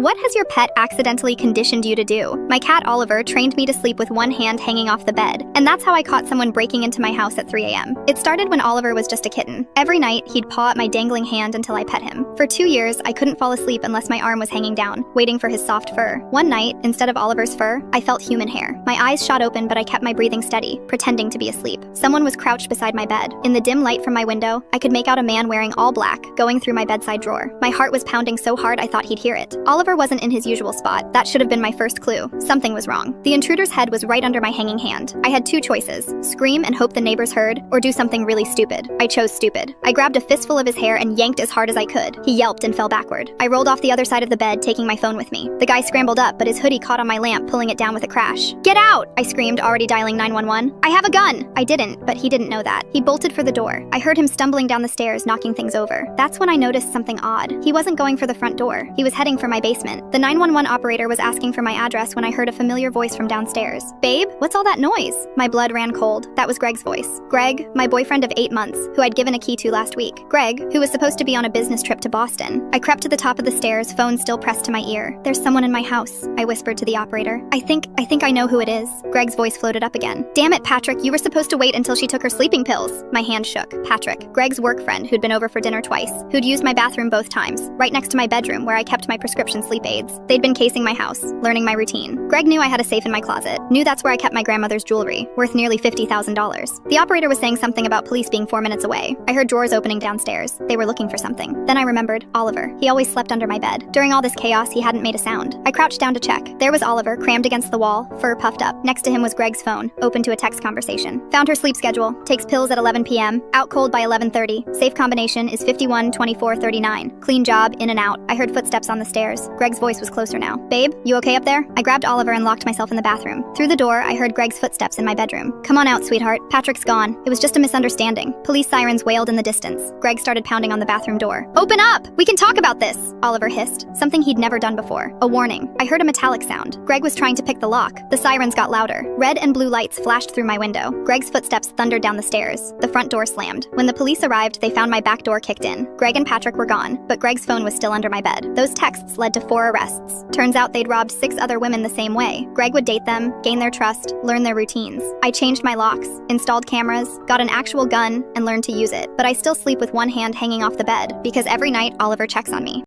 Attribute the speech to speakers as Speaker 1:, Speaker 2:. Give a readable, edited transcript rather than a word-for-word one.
Speaker 1: What has your pet accidentally conditioned you to do? My cat Oliver trained me to sleep with one hand hanging off the bed, and that's how I caught someone breaking into my house at 3 a.m. It started when Oliver was just a kitten. Every night, he'd paw at my dangling hand until I pet him. For 2 years, I couldn't fall asleep unless my arm was hanging down, waiting for his soft fur. One night, instead of Oliver's fur, I felt human hair. My eyes shot open, but I kept my breathing steady, pretending to be asleep. Someone was crouched beside my bed. In the dim light from my window, I could make out a man wearing all black, going through my bedside drawer. My heart was pounding so hard I thought he'd hear it. Oliver wasn't in his usual spot. That should have been my first clue. Something was wrong. The intruder's head was right under my hanging hand. I had two choices: scream and hope the neighbors heard, or do something really stupid. I chose stupid. I grabbed a fistful of his hair and yanked as hard as I could. He yelped and fell backward. I rolled off the other side of the bed, taking my phone with me. The guy scrambled up, but his hoodie caught on my lamp, pulling it down with a crash. "Get out!" I screamed, already dialing 911. "I have a gun!" I didn't, but he didn't know that. He bolted for the door. I heard him stumbling down the stairs, knocking things over. That's when I noticed something odd. He wasn't going for the front door. He was heading for my basement. The 911 operator was asking for my address when I heard a familiar voice from downstairs. "Babe, what's all that noise?" My blood ran cold. That was Greg's voice. Greg, my boyfriend of 8 months, who I'd given a key to last week. Greg, who was supposed to be on a business trip to Boston. I crept to the top of the stairs, phone still pressed to my ear. "There's someone in my house," I whispered to the operator. I think I know who it is." Greg's voice floated up again. "Damn it, Patrick, you were supposed to wait until she took her sleeping pills." My hand shook. Patrick, Greg's work friend who'd been over for dinner twice, who'd used my bathroom both times, right next to my bedroom where I kept my prescription sleep aids. They'd been casing my house, learning my routine. Greg knew I had a safe in my closet, knew that's where I kept my grandmother's jewelry, worth nearly $50,000. The operator was saying something about police being 4 minutes away. I heard drawers opening downstairs. They were looking for something. Then I remembered Oliver. He always slept under my bed. During all this chaos, he hadn't made a sound. I crouched down to check. There was Oliver, crammed against the wall, fur puffed up. Next to him was Greg's phone, open to a text conversation. "Found her sleep schedule. Takes pills at 11 p.m. Out cold by 11:30. Safe combination is 51-24-39. Clean job, in and out." I heard footsteps on the stairs. Greg's voice was closer now. "Babe, you okay up there?" I grabbed Oliver and locked myself in the bathroom. Through the door, I heard Greg's footsteps in my bedroom. "Come on out, sweetheart. Patrick's gone. It was just a misunderstanding." Police sirens wailed in the distance. Greg started pounding on the bathroom door. "Open up! We can talk about this!" Oliver hissed, something he'd never done before. A warning. I heard a metallic sound. Greg was trying to pick the lock. The sirens got louder. Red and blue lights flashed through my window. Greg's footsteps thundered down the stairs. The front door slammed. When the police arrived, they found my back door kicked in. Greg and Patrick were gone, but Greg's phone was still under my bed. Those texts led to 4 arrests. Turns out they'd robbed 6 other women the same way. Greg would date them, gain their trust, learn their routines. I changed my locks, installed cameras, got an actual gun, and learned to use it. But I still sleep with one hand hanging off the bed, because every night Oliver checks on me.